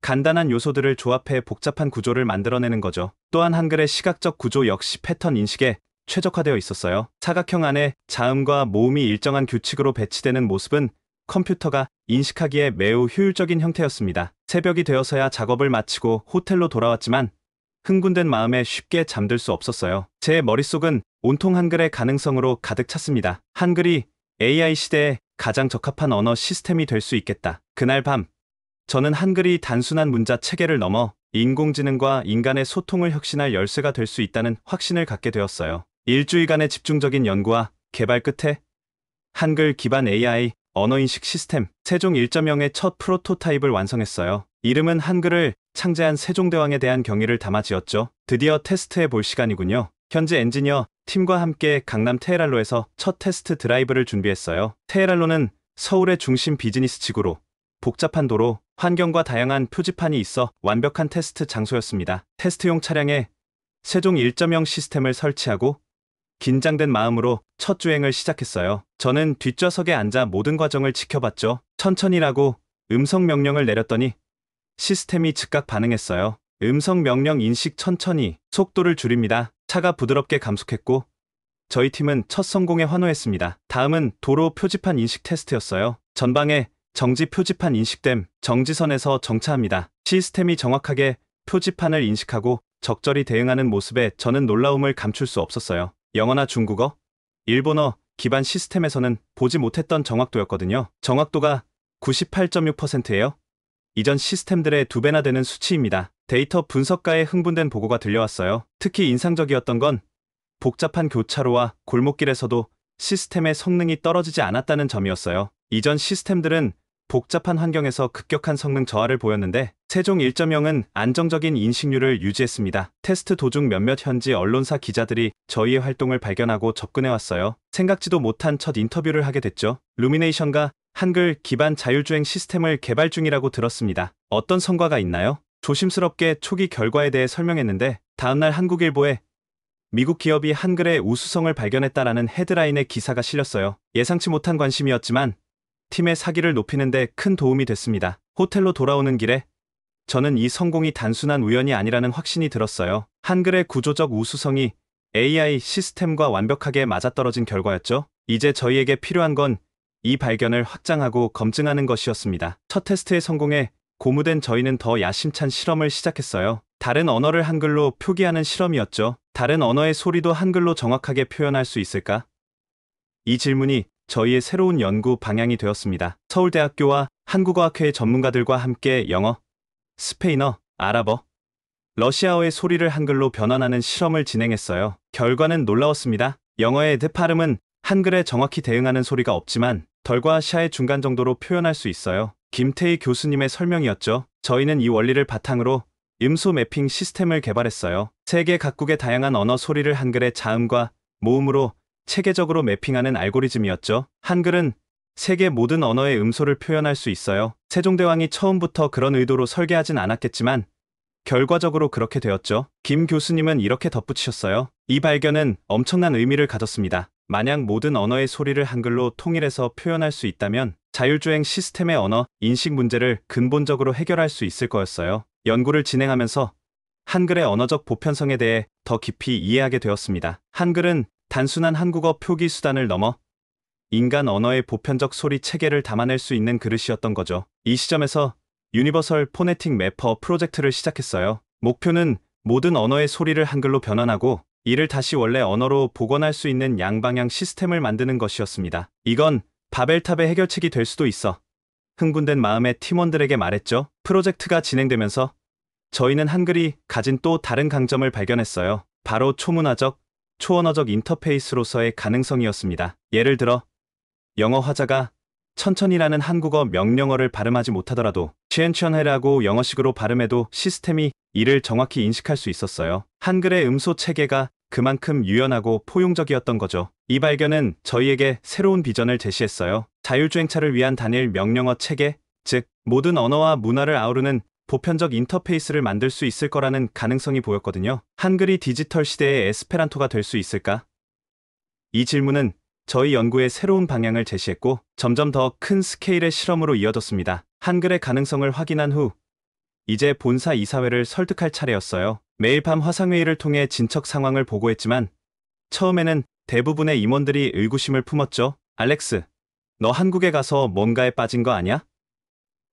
간단한 요소들을 조합해 복잡한 구조를 만들어내는 거죠. 또한 한글의 시각적 구조 역시 패턴 인식에 최적화되어 있었어요. 사각형 안에 자음과 모음이 일정한 규칙으로 배치되는 모습은 컴퓨터가 인식하기에 매우 효율적인 형태였습니다. 새벽이 되어서야 작업을 마치고 호텔로 돌아왔지만 흥분된 마음에 쉽게 잠들 수 없었어요. 제 머릿속은 온통 한글의 가능성으로 가득 찼습니다. 한글이 AI 시대에 가장 적합한 언어 시스템이 될 수 있겠다. 그날 밤, 저는 한글이 단순한 문자 체계를 넘어 인공지능과 인간의 소통을 혁신할 열쇠가 될 수 있다는 확신을 갖게 되었어요. 일주일간의 집중적인 연구와 개발 끝에 한글 기반 AI 언어인식 시스템 세종 1.0의 첫 프로토타입을 완성했어요. 이름은 한글을 창제한 세종대왕에 대한 경의를 담아 지었죠. 드디어 테스트해 볼 시간이군요. 현재 엔지니어 팀과 함께 강남 테헤랄로에서 첫 테스트 드라이브를 준비했어요. 테헤랄로는 서울의 중심 비즈니스 지구로 복잡한 도로, 환경과 다양한 표지판이 있어 완벽한 테스트 장소였습니다. 테스트용 차량에 세종 1.0 시스템을 설치하고 긴장된 마음으로 첫 주행을 시작했어요. 저는 뒷좌석에 앉아 모든 과정을 지켜봤죠. 천천히라고 음성 명령을 내렸더니 시스템이 즉각 반응했어요. 음성 명령 인식 천천히, 속도를 줄입니다. 차가 부드럽게 감속했고 저희 팀은 첫 성공에 환호했습니다. 다음은 도로 표지판 인식 테스트였어요. 전방에 정지 표지판 인식됨, 정지선에서 정차합니다. 시스템이 정확하게 표지판을 인식하고 적절히 대응하는 모습에 저는 놀라움을 감출 수 없었어요. 영어나 중국어, 일본어 기반 시스템에서는 보지 못했던 정확도였거든요. 정확도가 98.6%예요. 이전 시스템들의 2배나 되는 수치입니다. 데이터 분석가의 흥분된 보고가 들려왔어요. 특히 인상적이었던 건 복잡한 교차로와 골목길에서도 시스템의 성능이 떨어지지 않았다는 점이었어요. 이전 시스템들은 복잡한 환경에서 급격한 성능 저하를 보였는데 세종 1.0은 안정적인 인식률을 유지했습니다. 테스트 도중 몇몇 현지 언론사 기자들이 저희의 활동을 발견하고 접근해왔어요. 생각지도 못한 첫 인터뷰를 하게 됐죠. 루미네이션과 한글 기반 자율주행 시스템을 개발 중이라고 들었습니다. 어떤 성과가 있나요? 조심스럽게 초기 결과에 대해 설명했는데 다음날 한국일보에 미국 기업이 한글의 우수성을 발견했다라는 헤드라인의 기사가 실렸어요. 예상치 못한 관심이었지만 팀의 사기를 높이는 데 큰 도움이 됐습니다. 호텔로 돌아오는 길에 저는 이 성공이 단순한 우연이 아니라는 확신이 들었어요. 한글의 구조적 우수성이 AI 시스템과 완벽하게 맞아떨어진 결과였죠. 이제 저희에게 필요한 건 이 발견을 확장하고 검증하는 것이었습니다. 첫 테스트의 성공에 고무된 저희는 더 야심찬 실험을 시작했어요. 다른 언어를 한글로 표기하는 실험이었죠. 다른 언어의 소리도 한글로 정확하게 표현할 수 있을까? 이 질문이 저희의 새로운 연구 방향이 되었습니다. 서울대학교와 한국어학회 전문가들과 함께 영어, 스페인어, 아랍어, 러시아어의 소리를 한글로 변환하는 실험을 진행했어요. 결과는 놀라웠습니다. 영어의 드 발음은 한글에 정확히 대응하는 소리가 없지만 덜과 샤의 중간 정도로 표현할 수 있어요. 김태희 교수님의 설명이었죠. 저희는 이 원리를 바탕으로 음소 매핑 시스템을 개발했어요. 세계 각국의 다양한 언어 소리를 한글의 자음과 모음으로 체계적으로 매핑하는 알고리즘이었죠. 한글은 세계 모든 언어의 음소를 표현할 수 있어요. 세종대왕이 처음부터 그런 의도로 설계하진 않았겠지만 결과적으로 그렇게 되었죠. 김 교수님은 이렇게 덧붙이셨어요. 이 발견은 엄청난 의미를 가졌습니다. 만약 모든 언어의 소리를 한글로 통일해서 표현할 수 있다면 자율주행 시스템의 언어 인식 문제를 근본적으로 해결할 수 있을 거였어요. 연구를 진행하면서 한글의 언어적 보편성에 대해 더 깊이 이해하게 되었습니다. 한글은 단순한 한국어 표기 수단을 넘어 인간 언어의 보편적 소리 체계를 담아낼 수 있는 그릇이었던 거죠. 이 시점에서 유니버설 포네틱 매퍼 프로젝트를 시작했어요. 목표는 모든 언어의 소리를 한글로 변환하고 이를 다시 원래 언어로 복원할 수 있는 양방향 시스템을 만드는 것이었습니다. 이건 바벨탑의 해결책이 될 수도 있어. 흥분된 마음에 팀원들에게 말했죠. 프로젝트가 진행되면서 저희는 한글이 가진 또 다른 강점을 발견했어요. 바로 초문화적, 초언어적 인터페이스로서의 가능성이었습니다. 예를 들어 영어 화자가 천천히라는 한국어 명령어를 발음하지 못하더라도 천천히라고 영어식으로 발음해도 시스템이 이를 정확히 인식할 수 있었어요. 한글의 음소 체계가 그만큼 유연하고 포용적이었던 거죠. 이 발견은 저희에게 새로운 비전을 제시했어요. 자율주행차를 위한 단일 명령어 체계, 즉 모든 언어와 문화를 아우르는 보편적 인터페이스를 만들 수 있을 거라는 가능성이 보였거든요. 한글이 디지털 시대의 에스페란토가 될 수 있을까? 이 질문은 저희 연구의 새로운 방향을 제시했고 점점 더 큰 스케일의 실험으로 이어졌습니다. 한글의 가능성을 확인한 후 이제 본사 이사회를 설득할 차례였어요. 매일 밤 화상회의를 통해 진척 상황을 보고했지만 처음에는 대부분의 임원들이 의구심을 품었죠. 알렉스, 너 한국에 가서 뭔가에 빠진 거 아니야?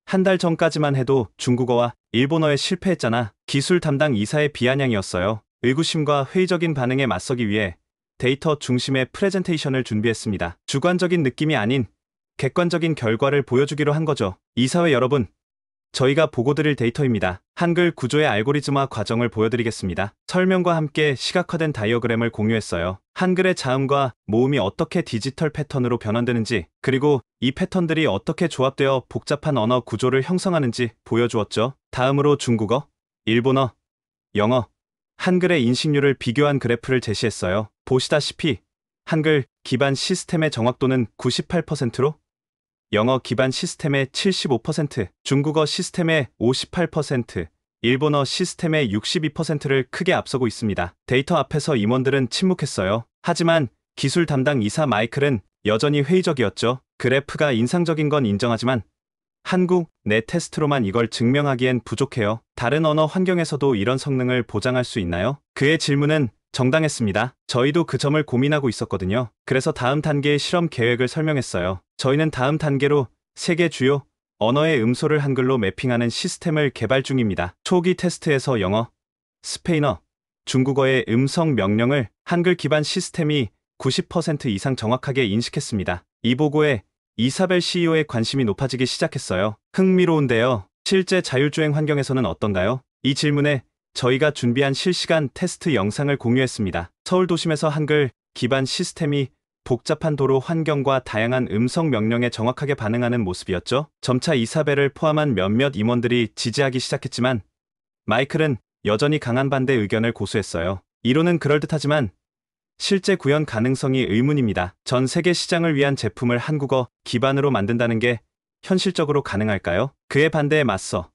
한 달 전까지만 해도 중국어와 일본어에 실패했잖아. 기술 담당 이사의 비아냥이었어요. 의구심과 회의적인 반응에 맞서기 위해 데이터 중심의 프레젠테이션을 준비했습니다. 주관적인 느낌이 아닌 객관적인 결과를 보여주기로 한 거죠. 이사회 여러분, 저희가 보고드릴 데이터입니다. 한글 구조의 알고리즘화 과정을 보여드리겠습니다. 설명과 함께 시각화된 다이어그램을 공유했어요. 한글의 자음과 모음이 어떻게 디지털 패턴으로 변환되는지, 그리고 이 패턴들이 어떻게 조합되어 복잡한 언어 구조를 형성하는지 보여주었죠. 다음으로 중국어, 일본어, 영어, 한글의 인식률을 비교한 그래프를 제시했어요. 보시다시피 한글 기반 시스템의 정확도는 98%로 영어 기반 시스템의 75%, 중국어 시스템의 58%, 일본어 시스템의 62%를 크게 앞서고 있습니다. 데이터 앞에서 임원들은 침묵했어요. 하지만 기술 담당 이사 마이클은 여전히 회의적이었죠. 그래프가 인상적인 건 인정하지만 한국 내 테스트로만 이걸 증명하기엔 부족해요. 다른 언어 환경에서도 이런 성능을 보장할 수 있나요? 그의 질문은 정당했습니다. 저희도 그 점을 고민하고 있었거든요. 그래서 다음 단계의 실험 계획을 설명했어요. 저희는 다음 단계로 세계 주요 언어의 음소를 한글로 매핑하는 시스템을 개발 중입니다. 초기 테스트에서 영어, 스페인어, 중국어의 음성 명령을 한글 기반 시스템이 90% 이상 정확하게 인식했습니다. 이 보고에 이사벨 CEO의 관심이 높아지기 시작했어요. 흥미로운데요. 실제 자율주행 환경에서는 어떤가요? 이 질문에 저희가 준비한 실시간 테스트 영상을 공유했습니다. 서울 도심에서 한글 기반 시스템이 복잡한 도로 환경과 다양한 음성 명령에 정확하게 반응하는 모습이었죠. 점차 이사벨을 포함한 몇몇 임원들이 지지하기 시작했지만 마이클은 여전히 강한 반대 의견을 고수했어요. 이론은 그럴듯하지만 실제 구현 가능성이 의문입니다. 전 세계 시장을 위한 제품을 한국어 기반으로 만든다는 게 현실적으로 가능할까요? 그의 반대에 맞서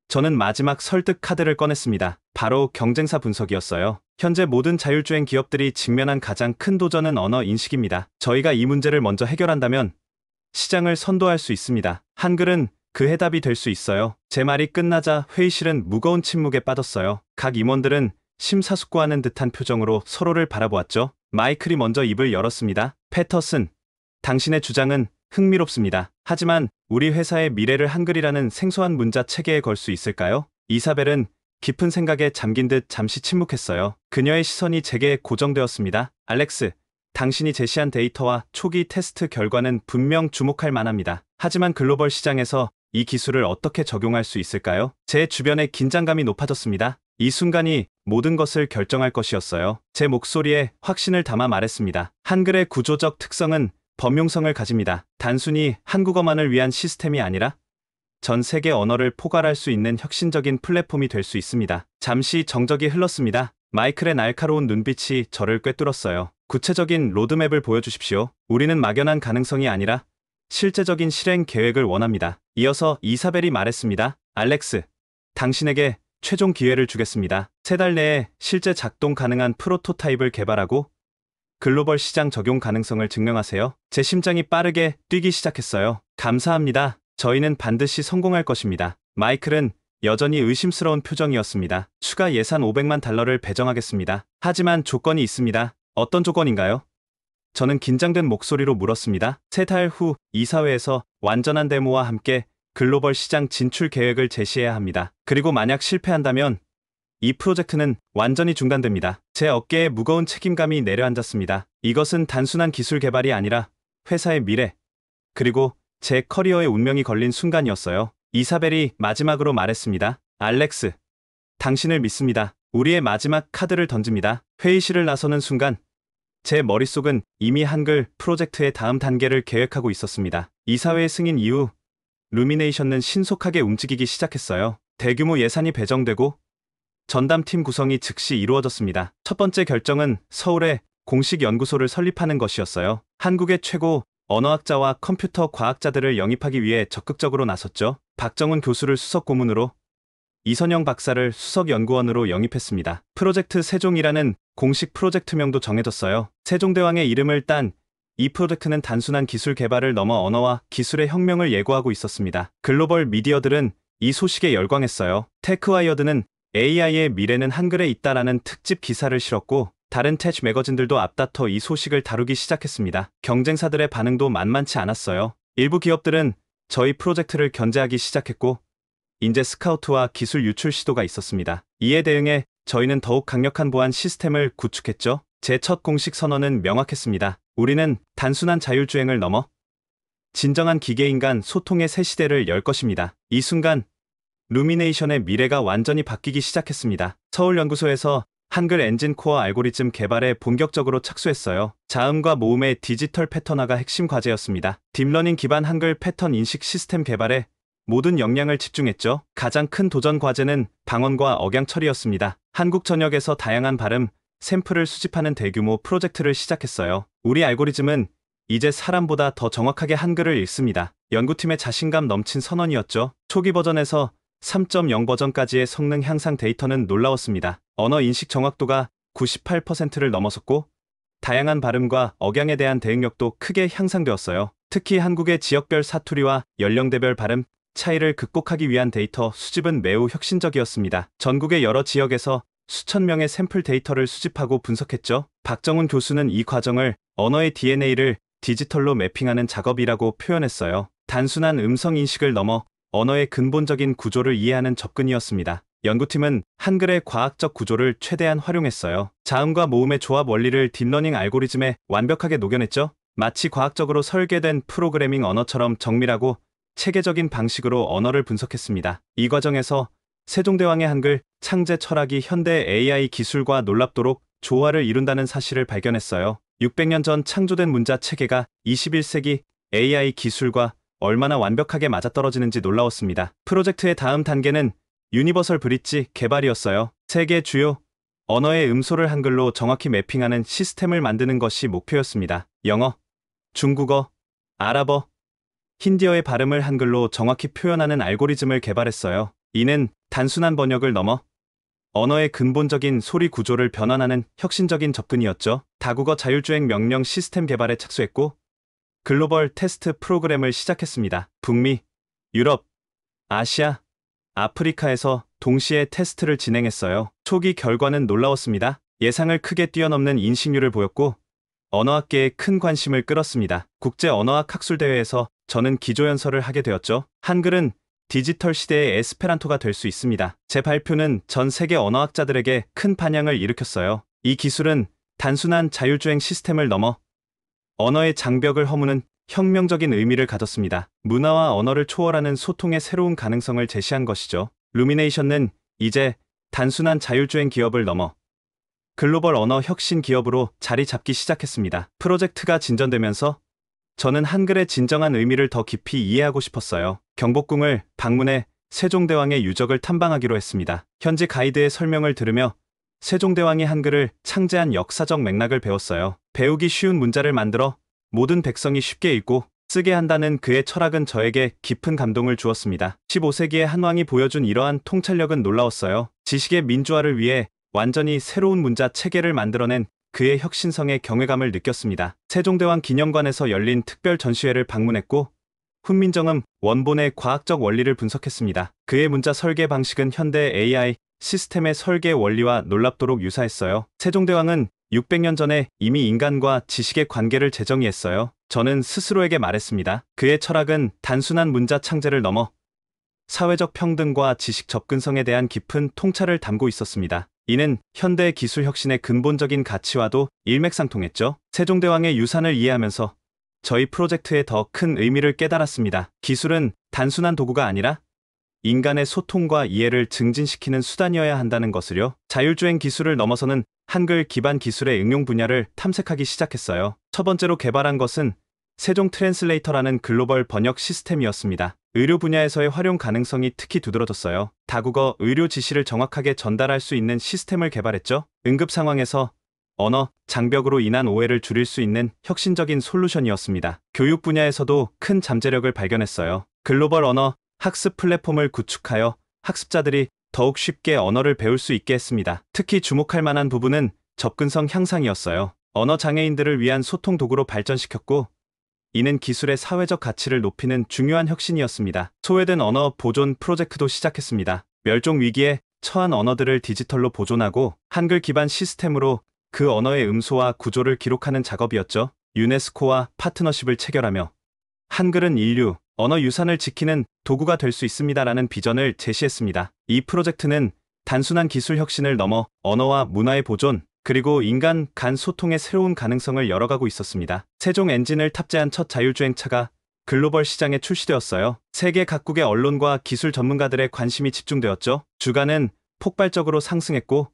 저는 마지막 설득 카드를 꺼냈습니다. 바로 경쟁사 분석이었어요. 현재 모든 자율주행 기업들이 직면한 가장 큰 도전은 언어 인식입니다. 저희가 이 문제를 먼저 해결한다면 시장을 선도할 수 있습니다. 한글은 그 해답이 될 수 있어요. 제 말이 끝나자 회의실은 무거운 침묵에 빠졌어요. 각 임원들은 심사숙고하는 듯한 표정으로 서로를 바라보았죠. 마이클이 먼저 입을 열었습니다. 패터슨, 당신의 주장은 흥미롭습니다. 하지만 우리 회사의 미래를 한글이라는 생소한 문자 체계에 걸 수 있을까요? 이사벨은 깊은 생각에 잠긴 듯 잠시 침묵했어요. 그녀의 시선이 제게 고정되었습니다. 알렉스, 당신이 제시한 데이터와 초기 테스트 결과는 분명 주목할 만합니다. 하지만 글로벌 시장에서 이 기술을 어떻게 적용할 수 있을까요? 제 주변에 긴장감이 높아졌습니다. 이 순간이 모든 것을 결정할 것이었어요. 제 목소리에 확신을 담아 말했습니다. 한글의 구조적 특성은 범용성을 가집니다. 단순히 한국어만을 위한 시스템이 아니라 전 세계 언어를 포괄할 수 있는 혁신적인 플랫폼이 될 수 있습니다. 잠시 정적이 흘렀습니다. 마이클의 날카로운 눈빛이 저를 꿰뚫었어요. 구체적인 로드맵을 보여주십시오. 우리는 막연한 가능성이 아니라 실제적인 실행 계획을 원합니다. 이어서 이사벨이 말했습니다. 알렉스, 당신에게 최종 기회를 주겠습니다. 3달 내에 실제 작동 가능한 프로토타입을 개발하고 글로벌 시장 적용 가능성을 증명하세요. 제 심장이 빠르게 뛰기 시작했어요. 감사합니다. 저희는 반드시 성공할 것입니다. 마이클은 여전히 의심스러운 표정이었습니다. 추가 예산 $500만 배정하겠습니다. 하지만 조건이 있습니다. 어떤 조건인가요? 저는 긴장된 목소리로 물었습니다. 3달 후 이사회에서 완전한 데모와 함께 글로벌 시장 진출 계획을 제시해야 합니다. 그리고 만약 실패한다면 이 프로젝트는 완전히 중단됩니다. 제 어깨에 무거운 책임감이 내려앉았습니다. 이것은 단순한 기술 개발이 아니라 회사의 미래, 그리고 제 커리어의 운명이 걸린 순간이었어요. 이사벨이 마지막으로 말했습니다. 알렉스, 당신을 믿습니다. 우리의 마지막 카드를 던집니다. 회의실을 나서는 순간 제 머릿속은 이미 한글 프로젝트의 다음 단계를 계획하고 있었습니다. 이사회의 승인 이후 루미네이션은 신속하게 움직이기 시작했어요. 대규모 예산이 배정되고 전담팀 구성이 즉시 이루어졌습니다. 첫 번째 결정은 서울에 공식 연구소를 설립하는 것이었어요. 한국의 최고 언어학자와 컴퓨터 과학자들을 영입하기 위해 적극적으로 나섰죠. 박정훈 교수를 수석 고문으로, 이선영 박사를 수석 연구원으로 영입했습니다. 프로젝트 세종이라는 공식 프로젝트명도 정해졌어요. 세종대왕의 이름을 딴 이 프로젝트는 단순한 기술 개발을 넘어 언어와 기술의 혁명을 예고하고 있었습니다. 글로벌 미디어들은 이 소식에 열광했어요. 테크와이어드는 AI의 미래는 한글에 있다라는 특집 기사를 실었고, 다른 테치 매거진들도 앞다퉈 이 소식을 다루기 시작했습니다. 경쟁사들의 반응도 만만치 않았어요. 일부 기업들은 저희 프로젝트를 견제하기 시작했고, 인재 스카우트와 기술 유출 시도가 있었습니다. 이에 대응해 저희는 더욱 강력한 보안 시스템을 구축했죠. 제 첫 공식 선언은 명확했습니다. 우리는 단순한 자율주행을 넘어 진정한 기계인간 소통의 새 시대를 열 것입니다. 이 순간 루미네이션의 미래가 완전히 바뀌기 시작했습니다. 서울연구소에서 한글 엔진 코어 알고리즘 개발에 본격적으로 착수했어요. 자음과 모음의 디지털 패턴화가 핵심 과제였습니다. 딥러닝 기반 한글 패턴 인식 시스템 개발에 모든 역량을 집중했죠. 가장 큰 도전 과제는 방언과 억양 처리였습니다. 한국 전역에서 다양한 발음, 샘플을 수집하는 대규모 프로젝트를 시작했어요. 우리 알고리즘은 이제 사람보다 더 정확하게 한글을 읽습니다. 연구팀의 자신감 넘친 선언이었죠. 초기 버전에서 3.0 버전까지의 성능 향상 데이터는 놀라웠습니다. 언어 인식 정확도가 98%를 넘어섰고, 다양한 발음과 억양에 대한 대응력도 크게 향상되었어요. 특히 한국의 지역별 사투리와 연령대별 발음 차이를 극복하기 위한 데이터 수집은 매우 혁신적이었습니다. 전국의 여러 지역에서 수천 명의 샘플 데이터를 수집하고 분석했죠. 박정훈 교수는 이 과정을 언어의 DNA를 디지털로 매핑하는 작업이라고 표현했어요. 단순한 음성 인식을 넘어 언어의 근본적인 구조를 이해하는 접근이었습니다. 연구팀은 한글의 과학적 구조를 최대한 활용했어요. 자음과 모음의 조합 원리를 딥러닝 알고리즘에 완벽하게 녹여냈죠. 마치 과학적으로 설계된 프로그래밍 언어처럼 정밀하고 체계적인 방식으로 언어를 분석했습니다. 이 과정에서 세종대왕의 한글 창제 철학이 현대 AI 기술과 놀랍도록 조화를 이룬다는 사실을 발견했어요. 600년 전 창조된 문자 체계가 21세기 AI 기술과 얼마나 완벽하게 맞아떨어지는지 놀라웠습니다. 프로젝트의 다음 단계는 유니버설 브릿지 개발이었어요. 세계 주요 언어의 음소를 한글로 정확히 매핑하는 시스템을 만드는 것이 목표였습니다. 영어, 중국어, 아랍어, 힌디어의 발음을 한글로 정확히 표현하는 알고리즘을 개발했어요. 이는 단순한 번역을 넘어 언어의 근본적인 소리 구조를 변환하는 혁신적인 접근이었죠. 다국어 자율주행 명령 시스템 개발에 착수했고, 글로벌 테스트 프로그램을 시작했습니다. 북미, 유럽, 아시아, 아프리카에서 동시에 테스트를 진행했어요. 초기 결과는 놀라웠습니다. 예상을 크게 뛰어넘는 인식률을 보였고, 언어학계에 큰 관심을 끌었습니다. 국제 언어학 학술대회에서 저는 기조연설을 하게 되었죠. 한글은 디지털 시대의 에스페란토가 될 수 있습니다. 제 발표는 전 세계 언어학자들에게 큰 반향을 일으켰어요. 이 기술은 단순한 자율주행 시스템을 넘어 언어의 장벽을 허무는 혁명적인 의미를 가졌습니다. 문화와 언어를 초월하는 소통의 새로운 가능성을 제시한 것이죠. 루미네이션은 이제 단순한 자율주행 기업을 넘어 글로벌 언어 혁신 기업으로 자리 잡기 시작했습니다. 프로젝트가 진전되면서 저는 한글의 진정한 의미를 더 깊이 이해하고 싶었어요. 경복궁을 방문해 세종대왕의 유적을 탐방하기로 했습니다. 현지 가이드의 설명을 들으며 세종대왕이 한글을 창제한 역사적 맥락을 배웠어요. 배우기 쉬운 문자를 만들어 모든 백성이 쉽게 읽고 쓰게 한다는 그의 철학은 저에게 깊은 감동을 주었습니다. 15세기의 한 왕이 보여준 이러한 통찰력은 놀라웠어요. 지식의 민주화를 위해 완전히 새로운 문자 체계를 만들어낸 그의 혁신성에 경외감을 느꼈습니다. 세종대왕 기념관에서 열린 특별 전시회를 방문했고 훈민정음 원본의 과학적 원리를 분석했습니다. 그의 문자 설계 방식은 현대 AI 시스템의 설계 원리와 놀랍도록 유사했어요. 세종대왕은 600년 전에 이미 인간과 지식의 관계를 재정의했어요. 저는 스스로에게 말했습니다. 그의 철학은 단순한 문자 창제를 넘어 사회적 평등과 지식 접근성에 대한 깊은 통찰을 담고 있었습니다. 이는 현대 기술 혁신의 근본적인 가치와도 일맥상통했죠. 세종대왕의 유산을 이해하면서 저희 프로젝트의 더 큰 의미를 깨달았습니다. 기술은 단순한 도구가 아니라 인간의 소통과 이해를 증진시키는 수단이어야 한다는 것을요. 자율주행 기술을 넘어서는 한글 기반 기술의 응용 분야를 탐색하기 시작했어요. 첫 번째로 개발한 것은 세종 트랜슬레이터라는 글로벌 번역 시스템이었습니다. 의료 분야에서의 활용 가능성이 특히 두드러졌어요. 다국어 의료 지시를 정확하게 전달할 수 있는 시스템을 개발했죠. 응급 상황에서 언어 장벽으로 인한 오해를 줄일 수 있는 혁신적인 솔루션이었습니다. 교육 분야에서도 큰 잠재력을 발견했어요. 글로벌 언어 학습 플랫폼을 구축하여 학습자들이 더욱 쉽게 언어를 배울 수 있게 했습니다. 특히 주목할 만한 부분은 접근성 향상이었어요. 언어 장애인들을 위한 소통 도구로 발전시켰고 이는 기술의 사회적 가치를 높이는 중요한 혁신이었습니다. 소외된 언어 보존 프로젝트도 시작했습니다. 멸종 위기에 처한 언어들을 디지털로 보존하고 한글 기반 시스템으로 그 언어의 음소와 구조를 기록하는 작업이었죠. 유네스코와 파트너십을 체결하며 한글은 인류, 언어 유산을 지키는 도구가 될 수 있습니다라는 비전을 제시했습니다. 이 프로젝트는 단순한 기술 혁신을 넘어 언어와 문화의 보존, 그리고 인간 간 소통의 새로운 가능성을 열어가고 있었습니다. 세종 엔진을 탑재한 첫 자율주행차가 글로벌 시장에 출시되었어요. 세계 각국의 언론과 기술 전문가들의 관심이 집중되었죠. 주가는 폭발적으로 상승했고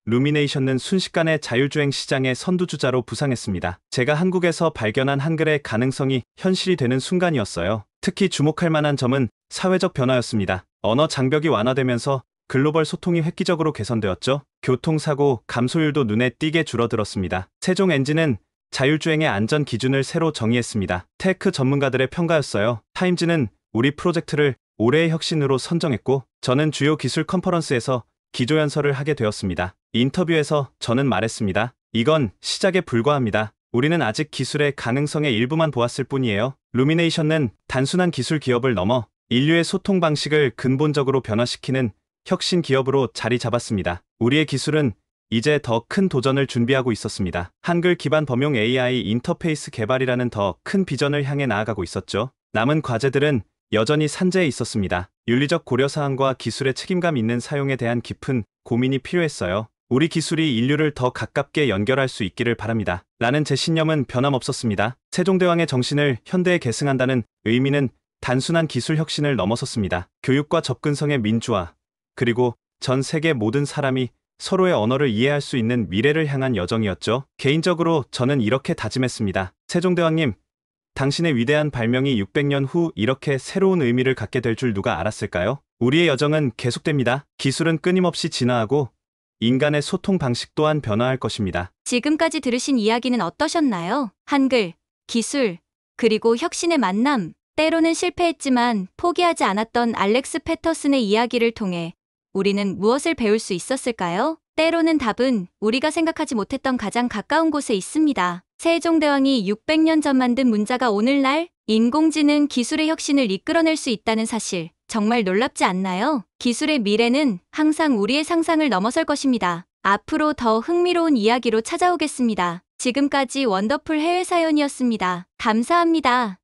루미네이션은 순식간에 자율주행 시장의 선두주자로 부상했습니다. 제가 한국에서 발견한 한글의 가능성이 현실이 되는 순간이었어요. 특히 주목할 만한 점은 사회적 변화였습니다. 언어 장벽이 완화되면서 글로벌 소통이 획기적으로 개선되었죠. 교통사고 감소율도 눈에 띄게 줄어들었습니다. 세종 엔진은 자율주행의 안전 기준을 새로 정의했습니다. 테크 전문가들의 평가였어요. 타임즈는 우리 프로젝트를 올해의 혁신으로 선정했고 저는 주요 기술 컨퍼런스에서 기조연설을 하게 되었습니다. 인터뷰에서 저는 말했습니다. 이건 시작에 불과합니다. 우리는 아직 기술의 가능성의 일부만 보았을 뿐이에요. 루미네이션은 단순한 기술 기업을 넘어 인류의 소통 방식을 근본적으로 변화시키는 혁신 기업으로 자리 잡았습니다. 우리의 기술은 이제 더 큰 도전을 준비하고 있었습니다. 한글 기반 범용 AI 인터페이스 개발이라는 더 큰 비전을 향해 나아가고 있었죠. 남은 과제들은 여전히 산재에 있었습니다. 윤리적 고려사항과 기술의 책임감 있는 사용에 대한 깊은 고민이 필요했어요. 우리 기술이 인류를 더 가깝게 연결할 수 있기를 바랍니다. 라는 제 신념은 변함없었습니다. 세종대왕의 정신을 현대에 계승한다는 의미는 단순한 기술 혁신을 넘어섰습니다. 교육과 접근성의 민주화, 그리고 전 세계 모든 사람이 서로의 언어를 이해할 수 있는 미래를 향한 여정이었죠. 개인적으로 저는 이렇게 다짐했습니다. 세종대왕님, 당신의 위대한 발명이 600년 후 이렇게 새로운 의미를 갖게 될 줄 누가 알았을까요? 우리의 여정은 계속됩니다. 기술은 끊임없이 진화하고 인간의 소통 방식 또한 변화할 것입니다. 지금까지 들으신 이야기는 어떠셨나요? 한글, 기술, 그리고 혁신의 만남, 때로는 실패했지만 포기하지 않았던 알렉스 패터슨의 이야기를 통해 우리는 무엇을 배울 수 있었을까요? 때로는 답은 우리가 생각하지 못했던 가장 가까운 곳에 있습니다. 세종대왕이 600년 전 만든 문자가 오늘날 인공지능 기술의 혁신을 이끌어낼 수 있다는 사실, 정말 놀랍지 않나요? 기술의 미래는 항상 우리의 상상을 넘어설 것입니다. 앞으로 더 흥미로운 이야기로 찾아오겠습니다. 지금까지 원더풀 해외 사연이었습니다. 감사합니다.